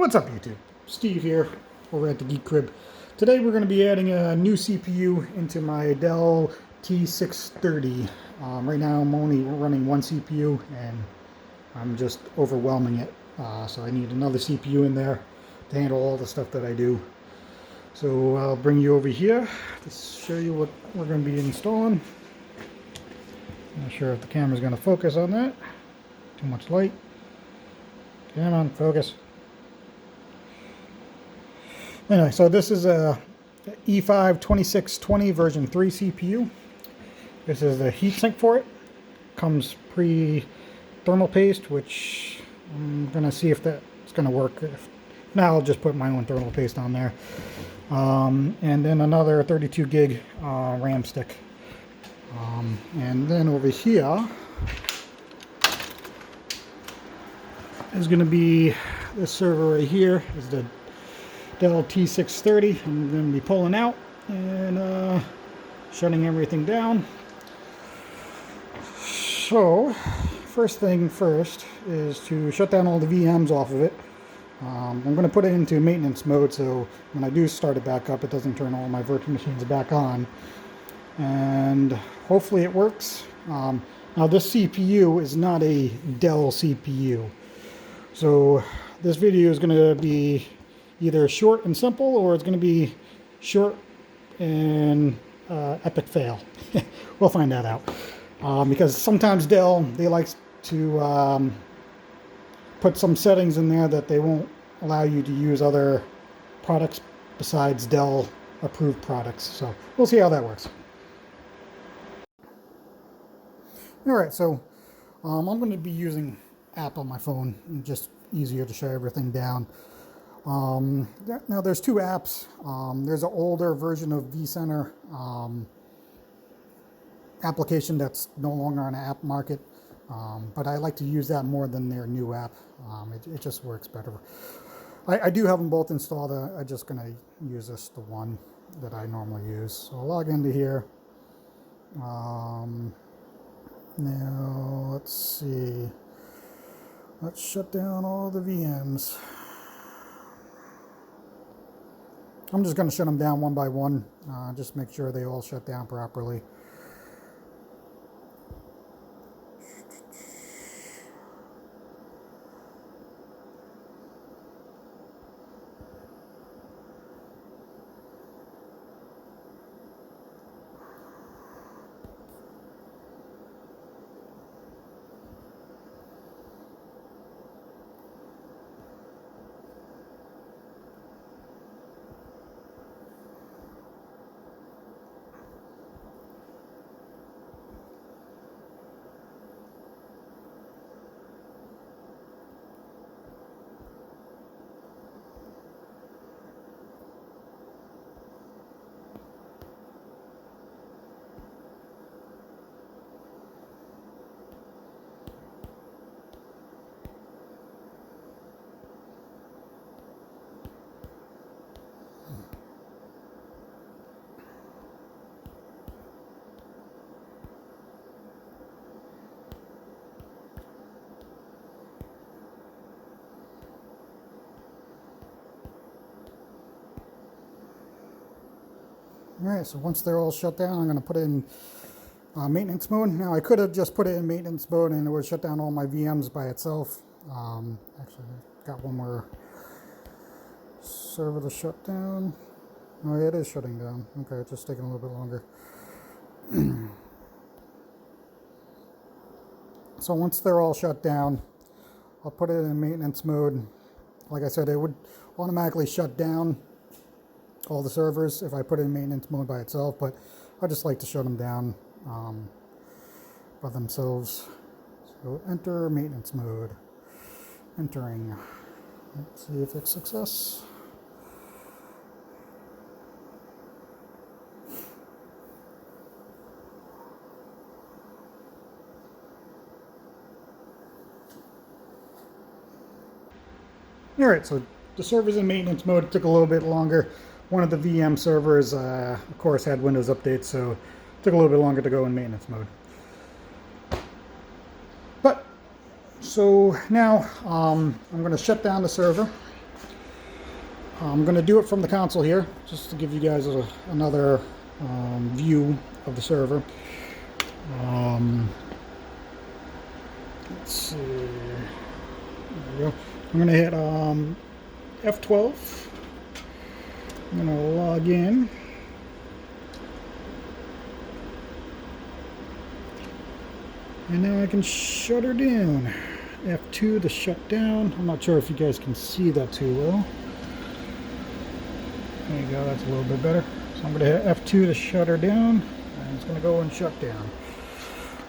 What's up YouTube? Steve here over at the Geek Crib. Today we're going to be adding a new CPU into my Dell T630. Right now I'm only running one CPU and I'm just overwhelming it. So I need another CPU in there to handle all the stuff that I do. So I'll bring you over here to show you what we're going to be installing. Not sure if the camera's going to focus on that. Too much light. Come on, focus. Anyway, so this is a E5 2620 version 3 CPU. This is the heatsink for it. Comes pre-thermal paste, which I'm going to see if that's going to work. If now I'll just put my own thermal paste on there. And then another 32 gig RAM stick. And then over here is going to be this server right here. Is the Dell T630. I'm going to be pulling out and shutting everything down. So, first thing first is to shut down all the VMs off of it. I'm going to put it into maintenance mode so when I do start it back up, it doesn't turn all my virtual machines back on. And hopefully it works. Now this CPU is not a Dell CPU. So this video is going to be either short and simple, or it's going to be short and epic fail. We'll find that out. Because sometimes Dell, they like to put some settings in there that they won't allow you to use other products besides Dell approved products. So we'll see how that works. Alright, so I'm going to be using app on my phone, and just easier to show everything down. Now there's two apps. There's an older version of vCenter application that's no longer on the app market, but I like to use that more than their new app. It just works better. I do have them both installed. I'm just going to use the one that I normally use. So I'll log into here. Now let's see. Let's shut down all the VMs. I'm just going to shut them down one by one, just make sure they all shut down properly. Alright, so once they're all shut down, I'm going to put it in maintenance mode. Now I could have just put it in maintenance mode and it would shut down all my VMs by itself. Actually, I've got one more server to shut down. Oh yeah, it is shutting down. Okay, it's just taking a little bit longer. So once they're all shut down, I'll put it in maintenance mode. Like I said, it would automatically shut down all the servers if I put it in maintenance mode by itself, but I just like to shut them down by themselves. So enter maintenance mode. Entering. Let's see if it's success. Alright, so the server's in maintenance mode. It took a little bit longer. One of the VM servers, of course, had Windows updates, so it took a little bit longer to go in maintenance mode. But So now I'm going to shut down the server. I'm going to do it from the console here, just to give you guys another view of the server. Let's see. There we go. I'm going to hit F12. I'm going to log in. And now I can shut her down. F2 to shut down. I'm not sure if you guys can see that too well. There you go, that's a little bit better. So I'm going to hit F2 to shut her down, and it's going to go and shut down.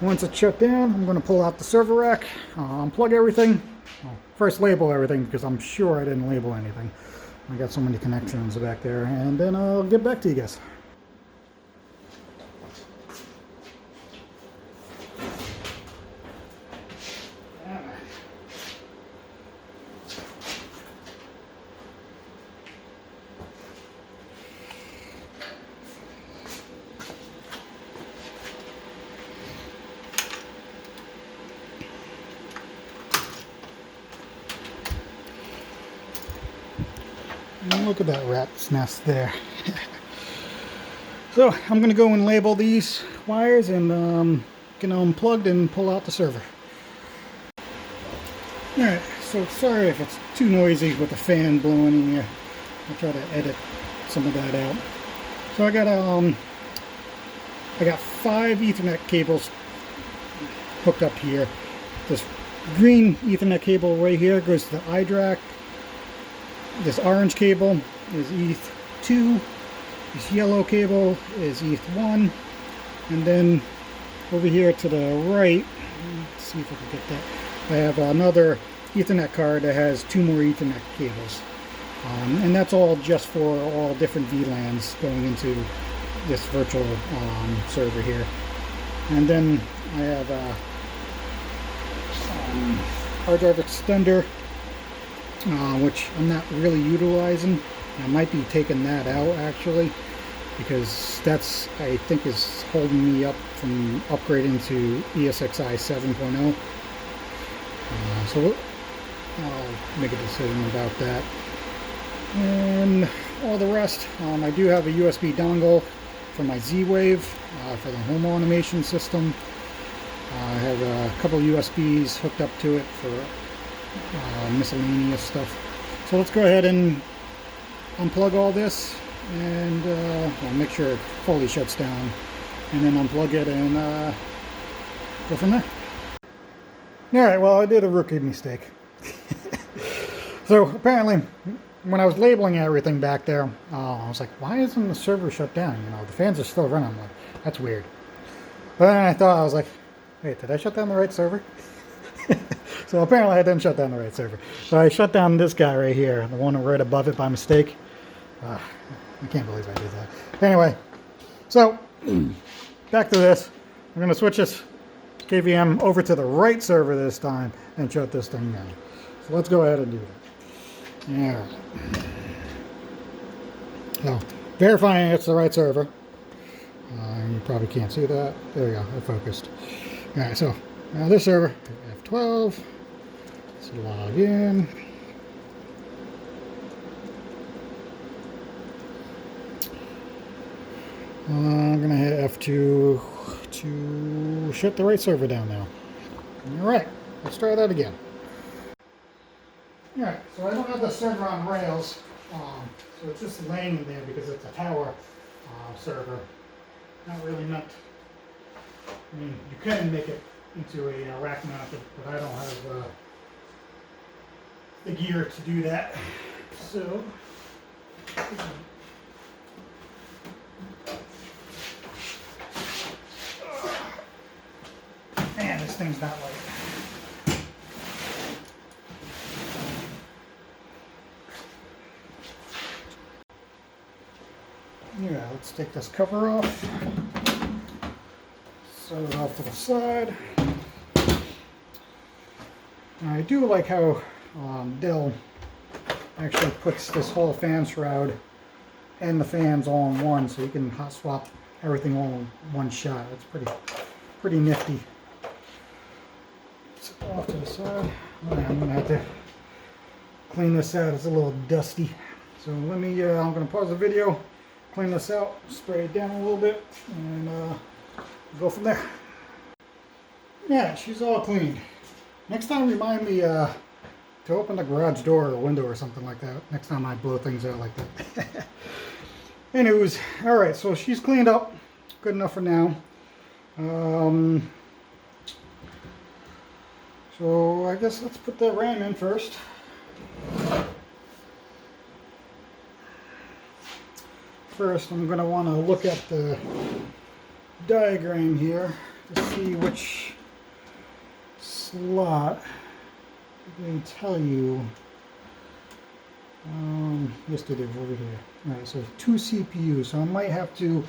Once it's shut down, I'm going to pull out the server rack, unplug everything. Well, first label everything, because I'm sure I didn't label anything. I got so many connections back there, and then I'll get back to you guys. And look at that rat's nest there. So I'm going to go and label these wires and get them unplugged and pull out the server. Alright, so sorry if it's too noisy with the fan blowing in here. I'll try to edit some of that out. So I got 5 Ethernet cables hooked up here. This green Ethernet cable right here goes to the iDRAC. This orange cable is ETH2, this yellow cable is ETH1, and then over here to the right, let's see if I can get that, I have another Ethernet card that has 2 more Ethernet cables. And that's all just for all different VLANs going into this virtual server here. And then I have a hard drive extender, which I'm not really utilizing. I might be taking that out actually, because that's, I think, is holding me up from upgrading to ESXi 7.0. So I'll make a decision about that. And all the rest, I do have a USB dongle for my Z-Wave for the home automation system. I have a couple USBs hooked up to it for miscellaneous stuff. So let's go ahead and unplug all this and well, make sure it fully shuts down, and then unplug it and go from there. Alright, well, I did a rookie mistake. So apparently when I was labeling everything back there, I was like, why isn't the server shut down? You know, the fans are still running. I'm like, that's weird. But then I thought, I was like, wait, did I shut down the right server? So apparently I didn't shut down the right server. So I shut down this guy right here, the one right above it by mistake. I can't believe I did that. Anyway, so back to this. I'm going to switch this KVM over to the right server this time and shut this thing down. So let's go ahead and do that. Yeah. So verifying it's the right server. You probably can't see that. There we go. I focused. All right. So now this server, F12. Let's log in. I'm going to hit F2 to shut the right server down now. All right. Let's try that again. All right. So I don't have the server on rails. So it's just laying in there because it's a tower server. Not really meant. I mean, you can make it into a rack mounted, but I don't have the gear to do that. So, man, this thing's not light. Yeah, let's take this cover off. Set it off to the side. Now, I do like how Dell actually puts this whole fan shroud and the fans all in one, so you can hot swap everything all in one shot. It's pretty nifty. Set it off to the side. I'm gonna have to clean this out. It's a little dusty. So let me, I'm going to pause the video, clean this out, spray it down a little bit, and go from there. Yeah, she's all clean. Next time remind me to open the garage door or window or something like that. Next time I blow things out like that. Anyways, alright, so she's cleaned up. Good enough for now. So I guess let's put the RAM in first. First, I'm going to want to look at the diagram here to see which slot. I can tell you. Yes, it is over here. Alright, so 2 CPUs. So I might have to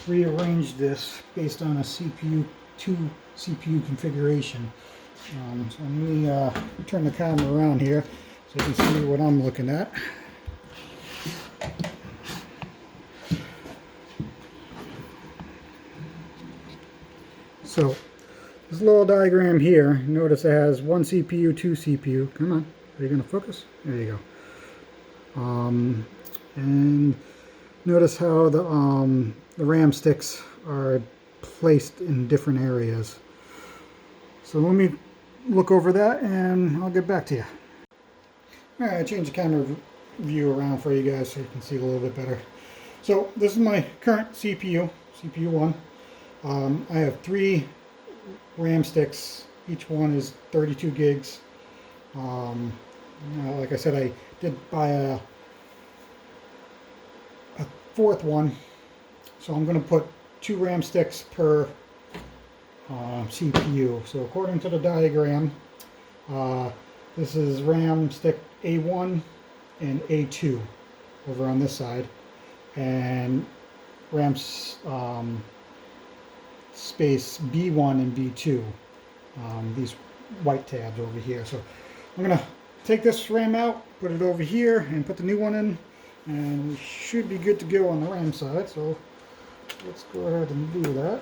rearrange this based on a CPU, 2 CPU configuration. So let me turn the camera around here so you can see what I'm looking at. So this little diagram here, notice it has 1 CPU, 2 CPU. Come on, are you going to focus? There you go. And notice how the RAM sticks are placed in different areas. So let me look over that and I'll get back to you. Alright, I changed the camera view around for you guys so you can see a little bit better. So this is my current CPU, CPU 1. I have 3 RAM sticks. Each one is 32 gigs. Like I said, I did buy a 4th one, so I'm going to put 2 RAM sticks per CPU. So according to the diagram, this is RAM stick A1 and A2 over on this side, and RAM space B1 and B2, these white tabs over here. So I'm going to take this RAM out, put it over here, and put the new one in, and we should be good to go on the RAM side. So let's go ahead and do that.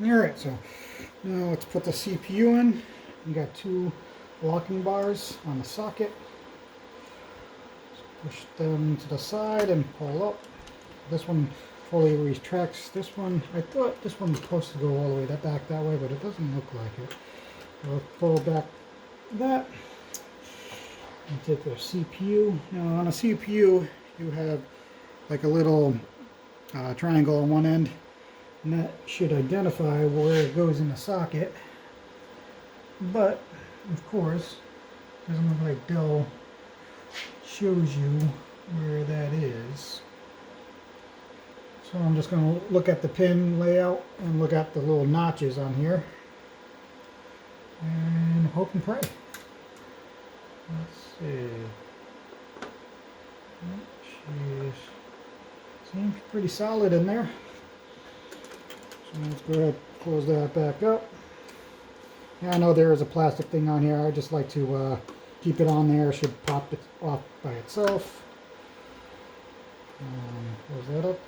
Alright, so now let's put the CPU in. We got 2 locking bars on the socket. So push them to the side and pull up. This one fully retracts. This one, I thought this one was supposed to go all the way back that way, but it doesn't look like it. So I'll pull back that and take the CPU. Now on a CPU, you have like a little triangle on one end, and that should identify where it goes in the socket. But of course, it doesn't look like Dell shows you where that is. So I'm just going to look at the pin layout and look at the little notches on here and hope and pray. Let's see. Jeez. Seems pretty solid in there. So let's go ahead and close that back up. Yeah, I know there is a plastic thing on here. I just like to keep it on there. It should pop it off by itself. Close that up.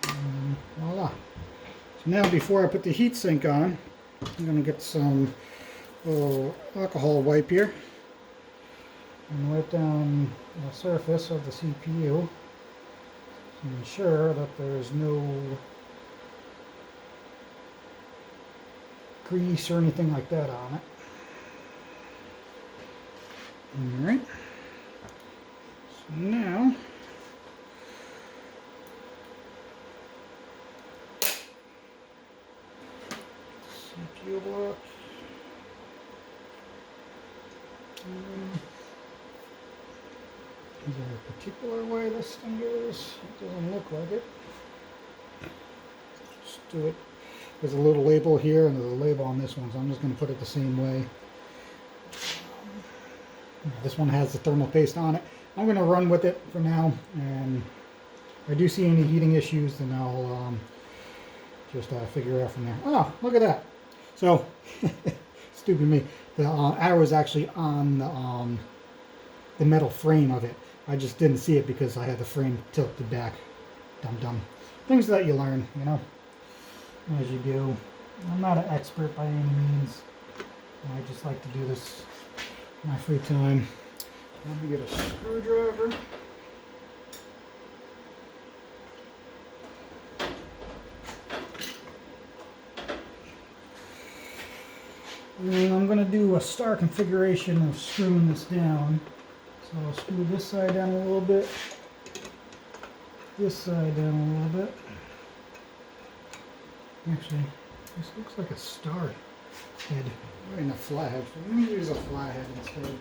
And voila. So now before I put the heat sink on, I'm going to get some little alcohol wipe here and wipe down the surface of the CPU to ensure that there's no grease or anything like that on it. Alright. So now CPU block. Is there a particular way this thing goes? It doesn't look like it. Just do it. There's a little label here and there's a label on this one, so I'm just going to put it the same way. This one has the thermal paste on it. I'm going to run with it for now, and if I do see any heating issues, then I'll just figure it out from there. Oh, look at that. So, stupid me, the arrow is actually on the metal frame of it. I just didn't see it because I had the frame tilted back. Dumb. Things that you learn, you know, as you do. I'm not an expert by any means. I just like to do this in my free time. Let me get a screwdriver. And I'm going to do a star configuration of screwing this down. So I'll screw this side down a little bit, this side down a little bit. Actually, this looks like a star head and a flathead. So let me use a flathead instead.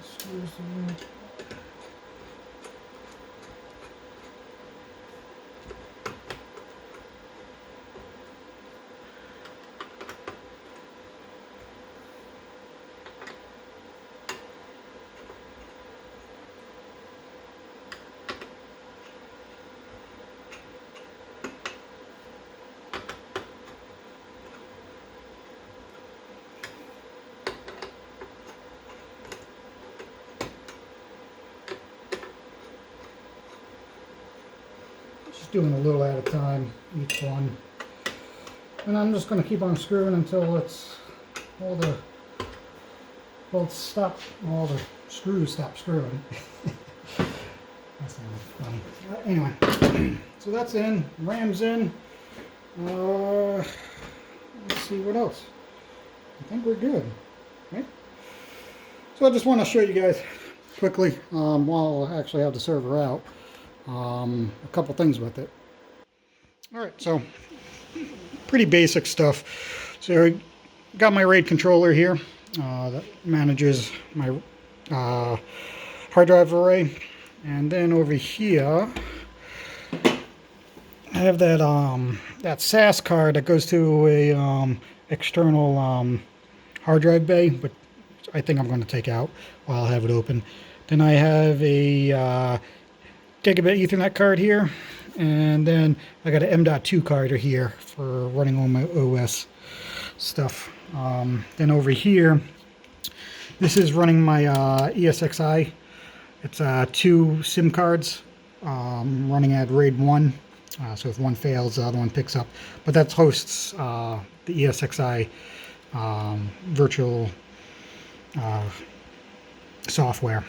Screws in. Doing a little at a time, each one. And I'm just going to keep on screwing until it's all the screws stop screwing. That's not funny. Anyway, so that's in, ram's in. Let's see what else. I think we're good, right? So I just want to show you guys quickly while I actually have the server out. A couple things with it. Alright, so pretty basic stuff. So I got my RAID controller here that manages my hard drive array, and then over here I have that SAS card that goes to a external hard drive bay, but I think I'm going to take out while I have it open. Then I have a gigabit Ethernet card here, and then I got an M.2 card here for running all my OS stuff. Then over here, this is running my ESXi. It's 2 SIM cards running at RAID 1, so if one fails, the other one picks up. But that hosts the ESXi virtual software.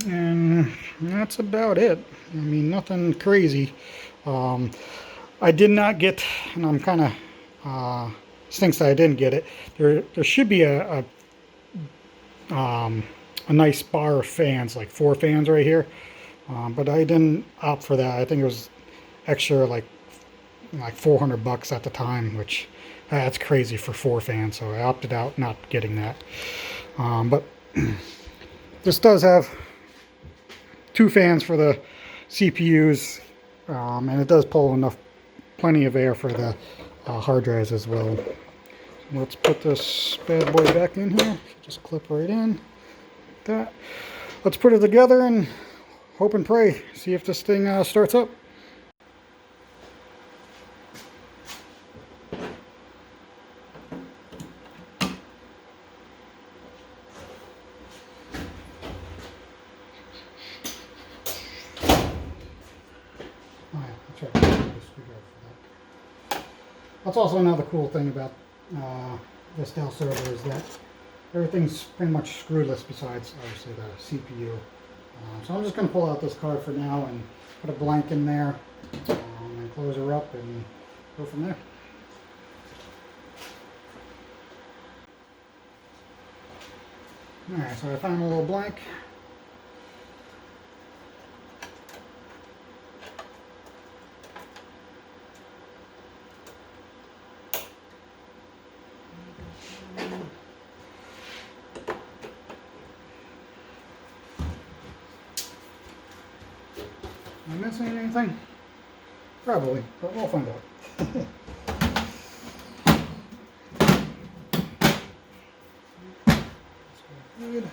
And that's about it. I mean, nothing crazy. I did not get, and I'm kind of stinks that I didn't get it. There should be a nice bar of fans, like 4 fans right here, but I didn't opt for that. I think it was extra, like $400 at the time, which that's crazy for 4 fans. So I opted out not getting that. But this does have 2 fans for the CPUs, and it does pull plenty of air for the hard drives as well. Let's put this bad boy back in here. Just clip right in, like that. Let's put it together and hope and pray. See if this thing starts up. That's also another cool thing about this Dell server is that everything's pretty much screwless besides obviously the CPU. So I'm just going to pull out this card for now and put a blank in there and close her up and go from there. Alright, so I found a little blank. Am I missing anything? Probably, but we'll find out. Good.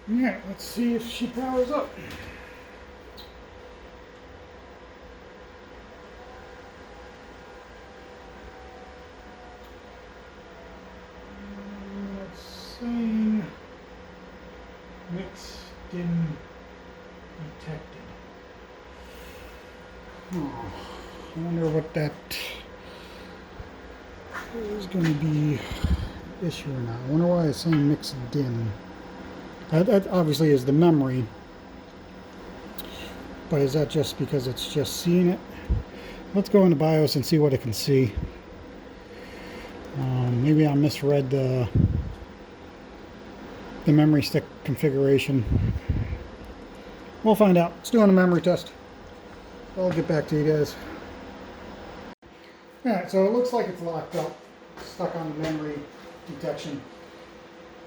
Yeah, let's see if she powers up. It's saying mix dim detected. Oh, I wonder what that is going to be issue or not. I wonder why it's saying mix dim. That obviously is the memory, but is that just because it's just seeing it? Let's go into BIOS and see what it can see. Maybe I misread the memory stick configuration. We'll find out. Let's do a memory test. I'll get back to you guys. Alright, so it looks like it's locked up, stuck on memory detection.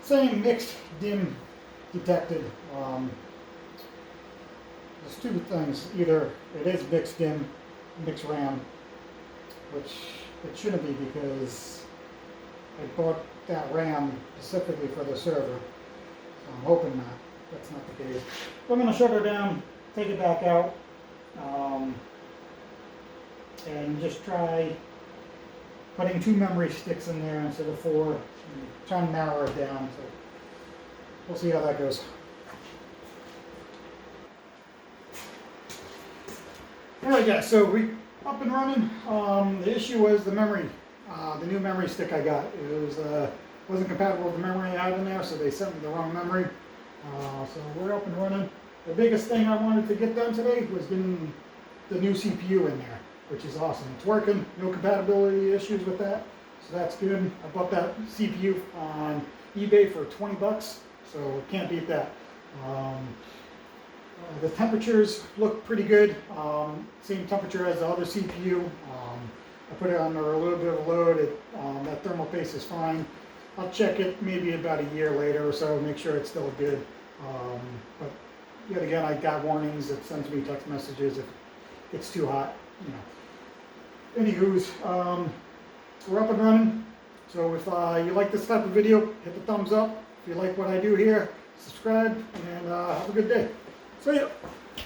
Saying mixed dim detected. There's two things. Either it is mixed dim, mixed RAM, which it shouldn't be because I bought that RAM specifically for the server. So I'm hoping not. That's not the case. I'm going to shut her down, take it back out, and just try putting 2 memory sticks in there instead of 4, and trying to narrow it down. So we'll see how that goes. Alright guys, so we up and running. The issue was the memory, the new memory stick I got. It was wasn't compatible with the memory I had in there, so they sent me the wrong memory. So we're up and running. The biggest thing I wanted to get done today was getting the new CPU in there, which is awesome. It's working, no compatibility issues with that, so that's good. I bought that CPU on eBay for 20 bucks, so can't beat that. The temperatures look pretty good, same temperature as the other CPU. I put it under a little bit of a load. That thermal paste is fine. I'll check it maybe about a year later or so, make sure it's still good. But yet again, I got warnings. It sends me text messages if it's too hot, you know. Anywho's, we're up and running. So if you like this type of video, hit the thumbs up. If you like what I do here, subscribe, and have a good day. See ya.